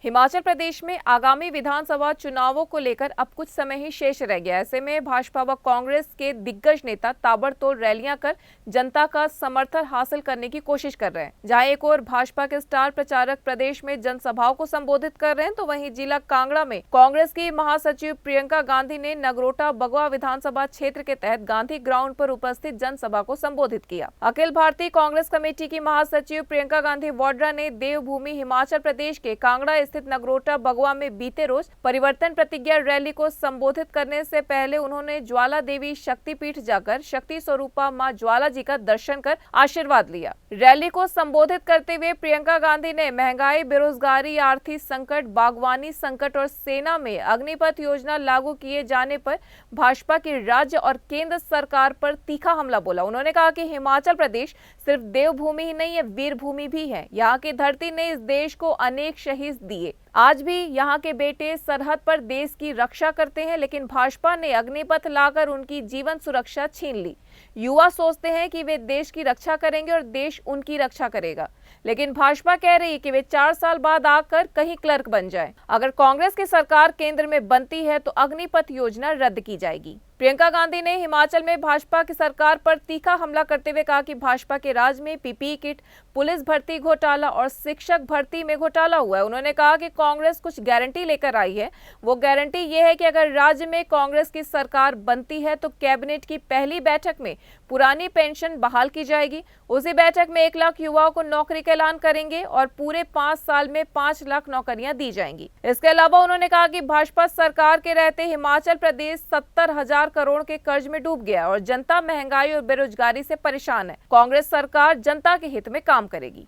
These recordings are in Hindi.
हिमाचल प्रदेश में आगामी विधानसभा चुनावों को लेकर अब कुछ समय ही शेष रह गया। ऐसे में भाजपा व कांग्रेस के दिग्गज नेता ताबड़तोड़ रैलियां कर जनता का समर्थन हासिल करने की कोशिश कर रहे हैं। जहां एक ओर भाजपा के स्टार प्रचारक प्रदेश में जनसभाओं को संबोधित कर रहे हैं, तो वहीं जिला कांगड़ा में कांग्रेस की महासचिव प्रियंका गांधी ने नगरोटा बगवा विधानसभा क्षेत्र के तहत गांधी ग्राउंड पर उपस्थित जनसभा को संबोधित किया। अखिल भारतीय कांग्रेस कमेटी की महासचिव प्रियंका गांधी वाड्रा ने देवभूमि हिमाचल प्रदेश के कांगड़ा स्थित नगरोटा बगवा में बीते रोज परिवर्तन प्रतिज्ञा रैली को संबोधित करने से पहले उन्होंने ज्वाला देवी शक्तिपीठ जाकर शक्ति स्वरूपा मां ज्वाला जी का दर्शन कर आशीर्वाद लिया। रैली को संबोधित करते हुए प्रियंका गांधी ने महंगाई, बेरोजगारी, आर्थिक संकट, बागवानी संकट और सेना में अग्निपथ योजना लागू किए जाने पर भाजपा की राज्य और केंद्र सरकार पर तीखा हमला बोला। उन्होंने कहा कि हिमाचल प्रदेश सिर्फ देवभूमि ही नहीं है, वीर भूमि भी है। यहाँ की धरती ने इस देश को अनेक शहीद दिए। आज भी यहाँ के बेटे सरहद पर देश की रक्षा करते हैं, लेकिन भाजपा ने अग्निपथ लाकर उनकी जीवन सुरक्षा छीन ली। युवा सोचते हैं कि वे देश की रक्षा करेंगे और देश उनकी रक्षा करेगा, लेकिन भाजपा कह रही है कि वे 4 साल बाद आकर कहीं क्लर्क बन जाए। अगर कांग्रेस की सरकार केंद्र में बनती है तो अग्निपथ योजना रद्द की जाएगी। प्रियंका गांधी ने हिमाचल में भाजपा की सरकार पर तीखा हमला करते हुए कहा कि भाजपा के राज में पीपीई किट, पुलिस भर्ती घोटाला और शिक्षक भर्ती में घोटाला हुआ है। उन्होंने कहा कि कांग्रेस कुछ गारंटी लेकर आई है। वो गारंटी ये है कि अगर राज्य में कांग्रेस की सरकार बनती है तो कैबिनेट की पहली बैठक में पुरानी पेंशन बहाल की जाएगी। उसी बैठक में 1 लाख युवाओं को नौकरी का ऐलान करेंगे और पूरे 5 साल में 5 लाख नौकरियां दी जाएंगी। इसके अलावा उन्होंने कहा कि भाजपा सरकार के रहते हिमाचल प्रदेश 70,000 करोड़ के कर्ज में डूब गया और जनता महंगाई और बेरोजगारी से परेशान है। कांग्रेस सरकार जनता के हित में काम करेगी।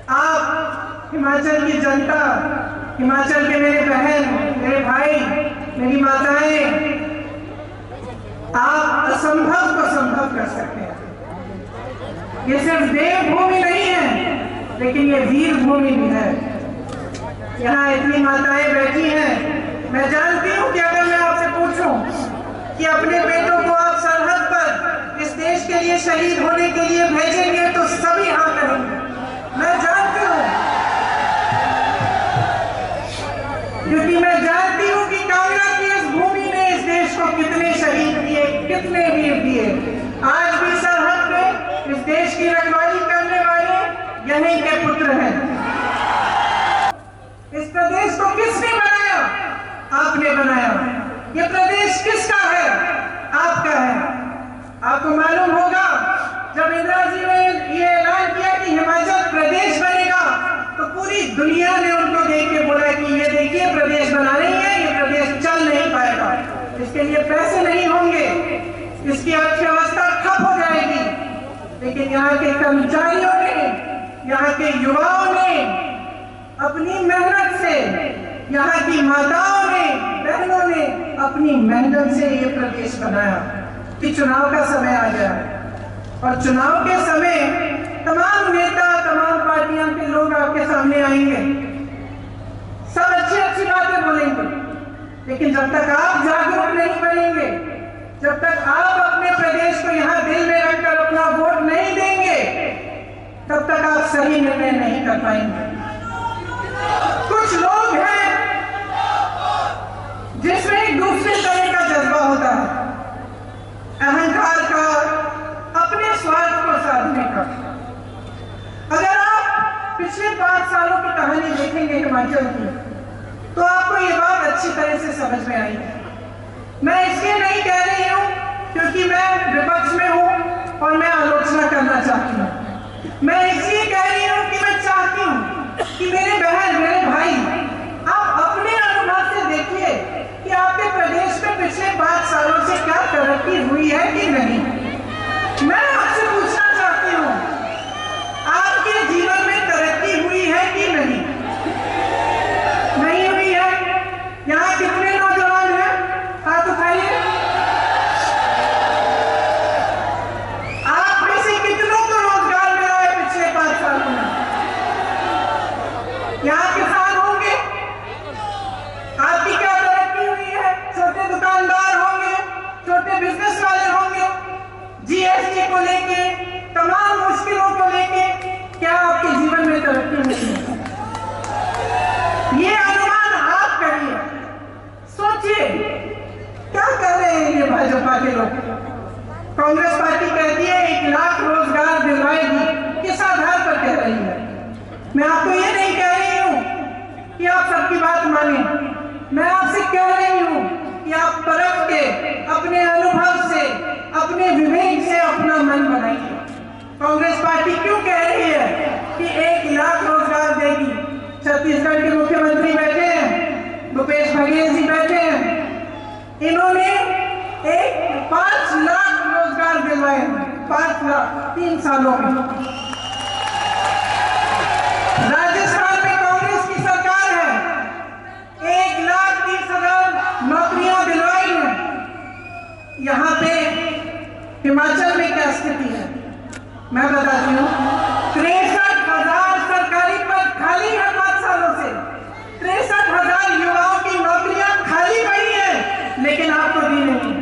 आप हिमाचल की जनता, हिमाचल के मेरे बहन, मेरे भाई, मेरी माताएं, आप असंभव को संभव कर सकते हैं। ये सिर्फ देवभूमि नहीं है, लेकिन ये वीर भूमि भी है। यहाँ इतनी माताएं बैठी हैं। मैं जानती हूँ कि अगर मैं आपसे पूछूं कि अपने बेटों को आप सरहद पर इस देश के लिए शहीद होने के लिए भेजेंगे तो सभी हाँ करेंगे। मैं जानती हूँ, क्योंकि मैं जानती हूँ कि कांगड़ा की इस भूमि ने इस देश को कितने शहीद दिए, कितने वीर दिए। आज भी सरहद पे इस देश की रखवाली करने वाले यहीं के पुत्र हैं। इस प्रदेश को किसने बनाया? आपने बनाया। ये प्रदेश किसका है? आपका है। आपको मालूम होगा, जब इंदिरा जी ने ये ऐलान किया कि हिमाचल प्रदेश बनेगा, तो पूरी दुनिया ने उनको देख के बोला कि ये देखिए प्रदेश बना रही है, ये प्रदेश चल नहीं पाएगा, इसके लिए पैसे नहीं होंगे, इसकी अर्थव्यवस्था ठप हो जाएगी। लेकिन यहाँ के कर्मचारियों ने, यहाँ के युवाओं ने अपनी मेहनत से, यहाँ की माताओं ने, बहनों ने अपनी मेहनत से ये प्रदेश बनाया। कि चुनाव का समय आ गया और चुनाव के समय तमाम नेता, तमाम पार्टियों के लोग आपके सामने आएंगे, सब अच्छी अच्छी बातें बोलेंगे, लेकिन जब तक आप जागरूक नहीं बनेंगे, जब तक आप अपने प्रदेश को यहाँ दिल में रखकर अपना वोट नहीं देंगे, तब तक आप सही निर्णय नहीं कर पाएंगे। कुछ लोग हैं जिसमें एक दूसरे तरह का जज्बा होता है, अहंकार का, अपने स्वार्थ को साधने का। अगर आप पिछले 5 सालों की कहानी देखेंगे हिमाचल की, तो आपको ये बात अच्छी तरह से समझ में आएगी। मैं इसलिए नहीं कह रही हूँ क्योंकि मैं विपक्ष में हूँ और मैं आलोचना करना चाहती हूँ। मैं इसलिए कह रही हूँ कि मैं चाहती हूँ कि मेरे बहन, मेरे भाई, आप अपने अनुभव से देखिए कि आपके प्रदेश में पिछले 5 सालों से क्या तरक्की हुई है कि नहीं। मैं आपसे पूछना चाहती हूँ, आपके जीवन में तरक्की हुई है कि नहीं? नहीं हुई है। यहाँ कितने नौजवान हैं? हाथ उठाइए। आप में से कितनों को रोजगार मिला है पिछले 5 सालों में? यहाँ किसान होंगे, आपकी क्या तरक्की हुई है? छोटे दुकानदार होंगे, छोटे बिजनेस वाले होंगे, तमाम मुश्किलों को लेके क्या आपके जीवन में तरक्की नहीं है? ये अनुमान आप करिए, सोचिए क्या कर रहे हैं ये भाजपा के लोग। कांग्रेस पार्टी कहती है 1 लाख रोजगार दिलवाएगी, किस आधार पर कह रही है? मैं आपको ये नहीं कह रही हूं कि आप सबकी बात माने, मैं आपसे कह रही हूं कि आप परख के अपने अनुभव से, अपने विवेक से अपना मन बनाइए। कांग्रेस पार्टी क्यों कह रही है कि 1 लाख रोजगार देगी? छत्तीसगढ़ के मुख्यमंत्री बैठे हैं, भूपेश बघेल जी बैठे हैं, इन्होंने 5 लाख रोजगार दिलवाए हैं, 5 लाख 3 सालों में। राजस्थान में कांग्रेस की सरकार है, 1,30,000 नौकरियां दिलवाई हैं। यहाँ पे हिमाचल में क्या स्थिति है मैं बताती हूँ। 63,000 सरकारी पद खाली है 5 सालों से। 63,000 युवाओं की नौकरियां खाली पड़ी है, लेकिन आपको दी नहीं।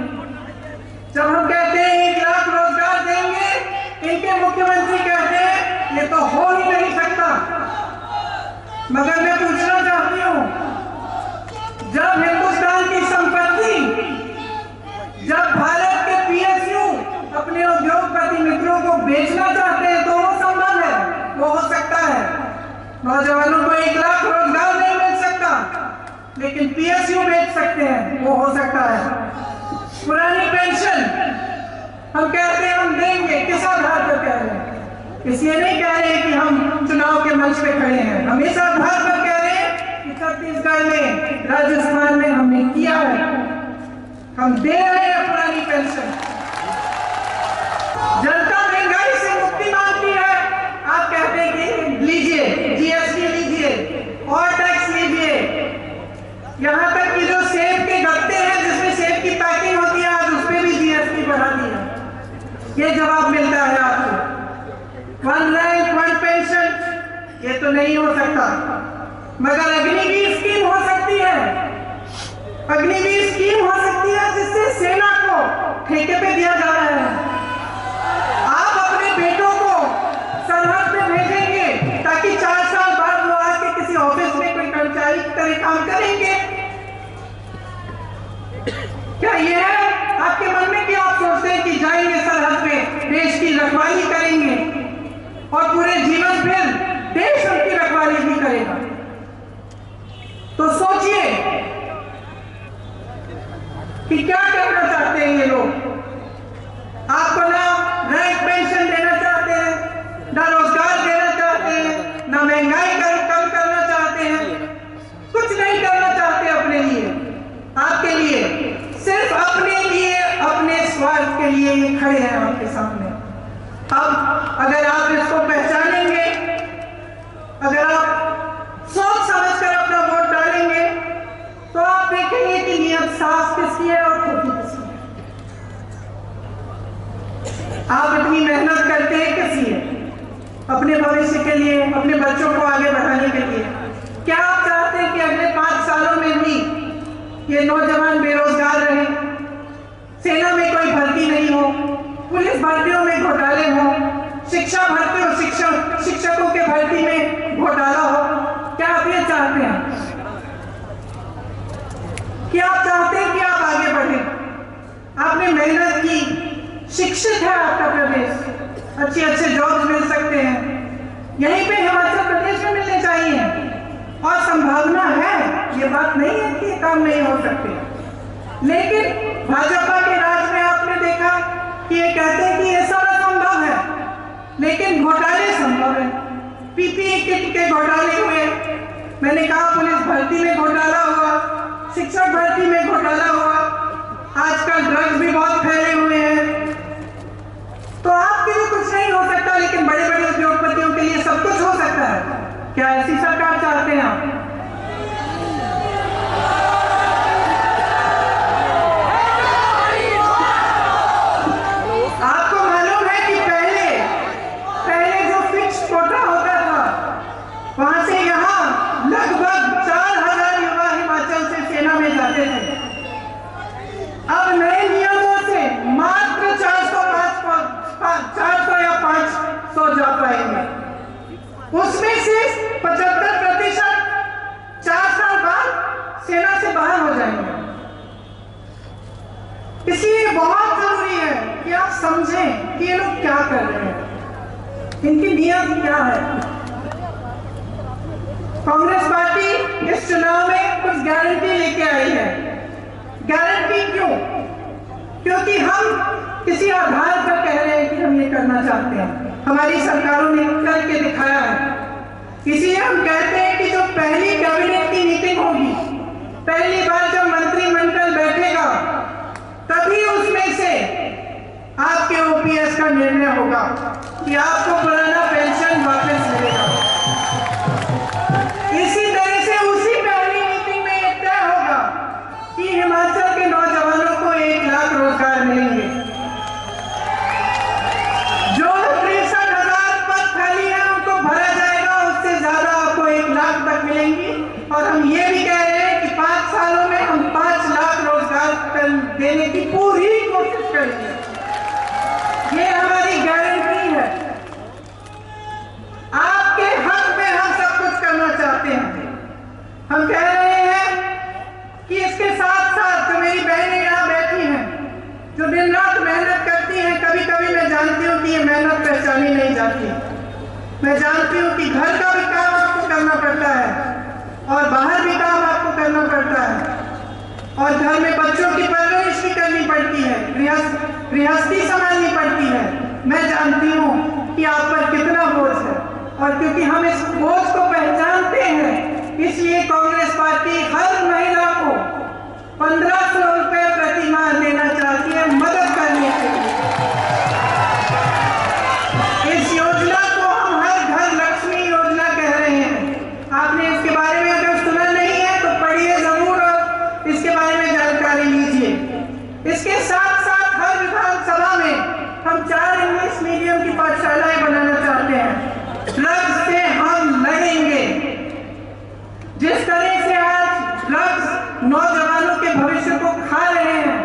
जब हम कहते हैं 1 लाख रोजगार देंगे, इनके मुख्यमंत्री कहते हैं ये तो हो ही नहीं सकता। मगर मैं पूछना चाहती हूँ, जब हिंदुस्तान की संपत्ति, जब भारत के पीएसयू अपने उद्योगपति मित्रों को बेचना चाहते हैं तो वो संभव है, वो हो सकता है। नौजवानों को 1 लाख रोजगार नहीं मिल सकता, लेकिन पीएसयू बेच सकते हैं, वो हो सकता है। पुरानी पेंशन हम कहते हैं हम देंगे, किस आधार पर कह रहे हैं? इसलिए नहीं कह रहे कि हम चुनाव के मंच पे खड़े हैं, हम इस आधार पर कह रहे हैं कि छत्तीसगढ़ में, राजस्थान में हमने किया है, हम दे रहे हैं पुरानी पेंशन। जनता महंगाई से मुक्ति मांगती है, आप कहते हैं कि लीजिए जीएसटी लीजिए और टैक्स लीजिए। यहाँ तक कि जो सेब के गत्ते हैं जिसमें सेब की पैकिंग होती है, आज उस पर भी जीएसटी बढ़ा दिया। ये जवाब मिलता है आपको। 1 रैंक 1 पेंशन ये तो नहीं हो सकता, मगर अग्निवीर स्कीम हो सकती है। अग्निवीर स्कीम हो सकती है जिससे सेना को ठेके पे दिया जा रहा है। आप अपने बेटों को सरहद पे भेजेंगे ताकि 4 साल बाद वो आके किसी ऑफिस में कोई कर्मचारी की तरह काम करेंगे। क्या ये है आपके मन में कि आप सोचते हैं कि जाएंगे सरहद पे, देश की रखवाली करेंगे और पूरे जीवन फिर देश उनकी रखवाली भी करेगा? तो सोचिए कि क्या करना चाहते हैं ये लोग। आपको ना रैंक पेंशन देना चाहते हैं, ना रोजगार देना चाहते हैं, ना महंगाई कम करना चाहते हैं, कुछ नहीं करना चाहते अपने लिए, आपके लिए, सिर्फ अपने लिए, अपने स्वार्थ के लिए ये खड़े हैं आपके सामने। अब अगर आप इसको पहचानेंगे, अगर आप सोच समझकर अपना वोट डालेंगे, तो आप देखेंगे कि नियत साफ किसकी है और खोटी किसकी है। आप इतनी मेहनत करते हैं किस लिए? अपने भविष्य के लिए, अपने बच्चों को आगे बढ़ाने के लिए। क्या आप चाहते हैं कि अगले 5 सालों में भी ये नौजवान बेरोजगार रहे, सेना में कोई भर्ती नहीं हो, पुलिस भर्तियों में घोटाले हो, शिक्षा भर्ती और शिक्षकों के भर्ती में घोटाला हो? क्या आप ये चाहते हैं? क्या आप चाहते हैं कि आप आगे बढ़ें? आपने मेहनत की, शिक्षित है आपका प्रदेश, अच्छे जॉब्स मिल सकते हैं, यहीं पे हिमाचल प्रदेश में मिलने चाहिए और संभावना है, ये बात नहीं है कि ये काम नहीं हो सकते। लेकिन भाजपा के राज में आपने देखा कि ये कहते हैं कि ये सब असंभव है, लेकिन घोटाले संभव है। पीपीई किट के घोटाले हुए, मैंने कहा पुलिस भर्ती में घोटाला हुआ, शिक्षक भर्ती में घोटाला हुआ, आजकल ड्रग्स भी बहुत फैले हुए हैं। तो आपके लिए कुछ नहीं हो सकता, लेकिन बड़े बड़े उद्योगपतियों के लिए सब कुछ हो सकता है। क्या ऐसी सरकार चाहते हैं आप? आपको मालूम है कि पहले जो फिक्स कोटा होता था, वहां से यहाँ लगभग 4,000 युवा हिमाचल से सेना में जाते थे। अब नए नियमों से मात्र 400 या 500 सो जा पाएंगे। उसमें से 75% 4 साल बाद सेना से बाहर हो जाएंगे। इसलिए बहुत जरूरी है कि आप समझें कि ये लोग क्या कर रहे हैं, इनकी नीयत क्या है। कांग्रेस पार्टी इस चुनाव में कुछ गारंटी लेके आई है। गारंटी क्यों? क्योंकि हम किसी आधार पर कह रहे हैं कि हम ये करना चाहते हैं, हमारी सरकारों ने करके दिखाया है। इसलिए हम कहते हैं कि जो पहली कैबिनेट की मीटिंग होगी, पहली बार जब मंत्रिमंडल बैठेगा, तभी उसमें से आपके ओपीएस का निर्णय होगा कि आपको पुराना पेंशन वापस मिलेगा। इसी तरह से उसी पहली मीटिंग में यह तय होगा कि हिमाचल के नौजवानों को 1 लाख रोजगार मिलेंगे। जो 63,000 पद खाली है उनको भरा जाएगा, उससे ज्यादा आपको 1 लाख तक मिलेंगी। और हम ये भी कह रहे हैं कि 5 सालों में हम 5 लाख रोजगार देने की पूरी कोशिश करेंगे। ये हमारी गारंटी है। आपके हक में हम सब कुछ करना चाहते हैं। हम कह रहे हैं कि इसके साथ साथ जो मेरी बहनें यहाँ बैठी हैं, जो दिन रात मेहनत करती हैं, कभी कभी मैं जानती हूँ कि ये मेहनत पहचानी नहीं जाती। मैं जानती हूँ कि घर का भी काम आपको करना पड़ता है और बाहर भी काम आपको करना पड़ता है, और घर में बच्चों की परवरिश भी करनी पड़ती है, गृहस्थी संभालनी पड़ती है। मैं जानती हूँ कि आप पर कितना बोझ है, और क्योंकि हम इस बोझ को पहचानते हैं, इसलिए कांग्रेस पार्टी हर महिला को 1500 रुपए प्रति माह देना चाहती है मदद करने के लिए। इस योजना को हम हर घर लक्ष्मी योजना कह रहे हैं। आपने इसके बारे में अगर सुना नहीं है तो पढ़िए जरूर और इसके बारे में जानकारी लीजिए। इसके साथ साथ हर विधानसभा में हम 4 इंग्लिश मीडियम की पाठशालाएं बनाना चाहते हैं। ड्रग्स से हम लड़ेंगे। जिस तरह से आज ड्रग्स नौजवानों के भविष्य को खा रहे हैं,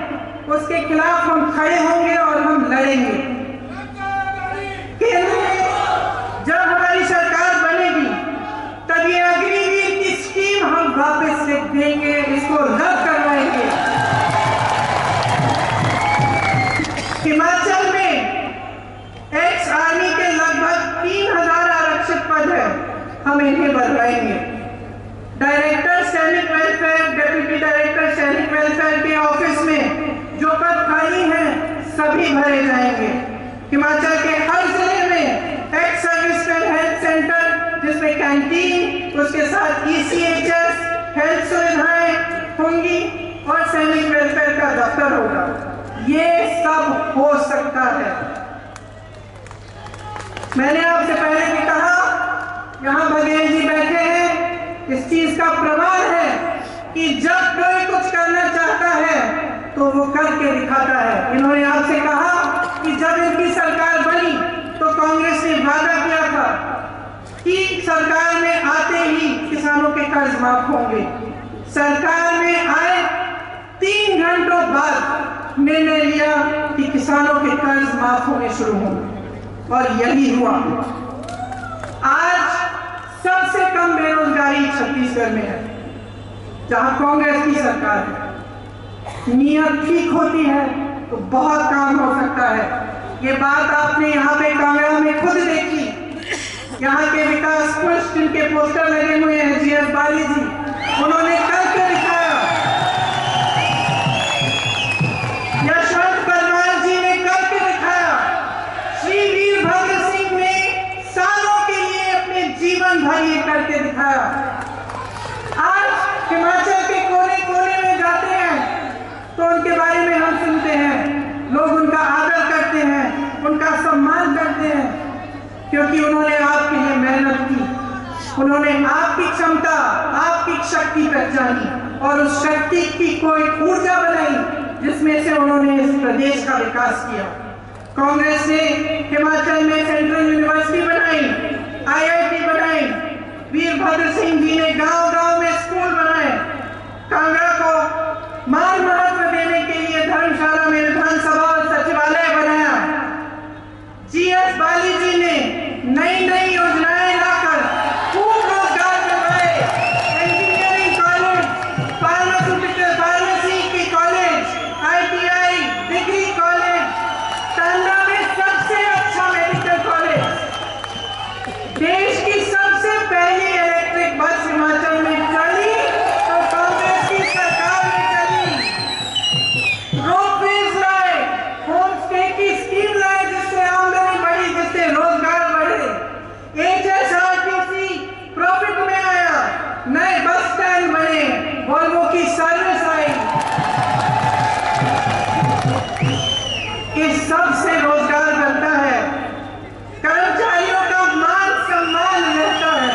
उसके खिलाफ हम खड़े होंगे और हम लड़ेंगे। केंद्र में जब हमारी सरकार बनेगी, तब ये अग्निवीर की स्कीम हम वापस लिख देंगे, इसको रद्द करवाएंगे। हिमाचल में एक्स आर्मी के लगभग 3,000 आरक्षित पद है, हम इन्हें बढ़ाएंगे। डायरेक्टर सैनिक वेलफेयर, डेप्यूटी डायरेक्टर सैनिक वेलफेयर के ऑफिस में जो पद खाली हैं, सभी भरे जाएंगे। हिमाचल के हर जिले में एक्स सर्विसमैन हेल्थ सेंटर, जिसमें कैंटीन, उसके साथ ECHS, हेल्थ सुविधाएं होंगी और सैनिक वेलफेयर का दफ्तर होगा। ये सब हो सकता है। मैंने आपसे पहले भी कहा, यहाँ बघेल जी बैठे हैं, इस चीज का प्रमाण है कि जब कोई कुछ करना चाहता है तो वो करके दिखाता है। इन्होंने आपसे कहा कि जब इनकी सरकार बनी तो कांग्रेस ने वादा किया था कि सरकार में आते ही किसानों के कर्ज माफ होंगे। सरकार में आए 3 घंटों बाद निर्णय लिया कि किसानों के कर्ज माफ होने शुरू होंगे, और यही हुआ। आज सबसे कम बेरोजगारी छत्तीसगढ़ में है, जहां कांग्रेस की सरकार है। नीयत ठीक होती है तो बहुत काम हो सकता है। ये बात आपने यहाँ पे कांगड़ा में खुद देखी। यहाँ के विकास पुरुष जिनके पोस्टर लगे हुए हैं, GS बाली जी, उन्होंने करके दिखाया। यशवंत परमार जी ने करके दिखाया। श्री वीरभद्र सिंह ने सालों के लिए अपने जीवन भर ये करके दिखाया। आज हिमाचल के कोने कोने में जाते हैं तो उनके बारे में हम सुनते हैं, लोग उनका आदर करते हैं, उनका सम्मान करते हैं, क्योंकि उन्होंने आपके लिए मेहनत की, उन्होंने आपकी क्षमता, आपकी शक्ति पहचानी और उस शक्ति की कोई ऊर्जा बनाई जिसमें से उन्होंने इस प्रदेश का विकास किया। कांग्रेस ने हिमाचल में सेंट्रल यूनिवर्सिटी बनाई, IIT बनाई, वीरभद्र सिंह जी ने गांव-गांव में स्कूल बनाए, कांगड़ा को मान महत्व देने के लिए धर्मशाला में विधानसभा और सचिवालय बनाया। GS बाली जी ने नई नई योजनाएं लाकर खूब रोजगार करवाए। इंजीनियरिंग कॉलेज, फार्मेसी की college, ITI degree college, Tanda में सबसे अच्छा मेडिकल कॉलेज, देश की सबसे पहली इलेक्ट्रिक बस हिमाचल में चली तो कांग्रेस की सरकार ने चली। रोपवेज लाए, होम स्टे की स्कीम लाए जिससे आमदनी बढ़ी, जिससे रोजगार बढ़े। HSRTC प्रॉफिट में आया, नए बस स्टैंड बने, वॉल्वो की सर्विस आई। इस सब से रोजगार बनता है, कर्मचारियों का मान सम्मान रहता है।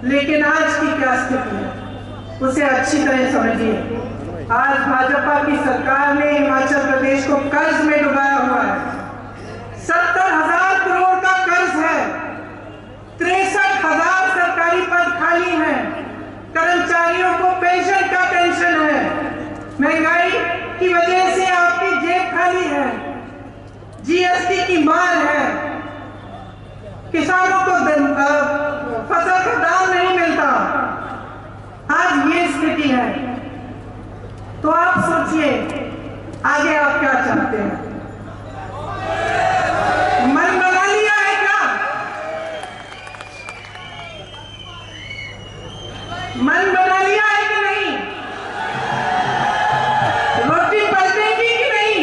लेकिन आज की क्या स्थिति है उसे अच्छी तरह समझिए। आज भाजपा की सरकार ने हिमाचल प्रदेश को कर्ज में डुबाया हुआ है। 70,000 करोड़ का कर्ज है, 63,000 सरकारी पद खाली हैं, कर्मचारियों को पेंशन का टेंशन है, महंगाई की वजह से आपकी जेब खाली है, GST की मार है, किसानों को फसल का दाम नहीं मिलता। आज ये स्थिति है, तो आप सोचिए आगे आप क्या चाहते हैं। मन बना लिया है क्या? मन बना लिया है कि नहीं? रोटी पलटेगी कि नहीं?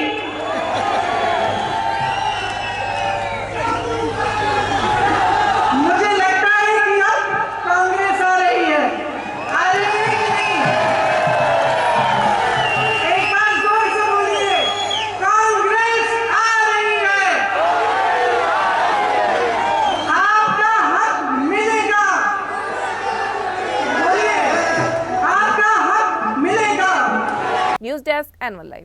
मुझे लगता है कि अब कांग्रेस आ रही है। आ रही है कि नहीं? एक बार जोर से बोलिए, कांग्रेस आ रही है। आपका हक मिलेगा। बोलिए, आपका हक मिलेगा। News desk, N1 live.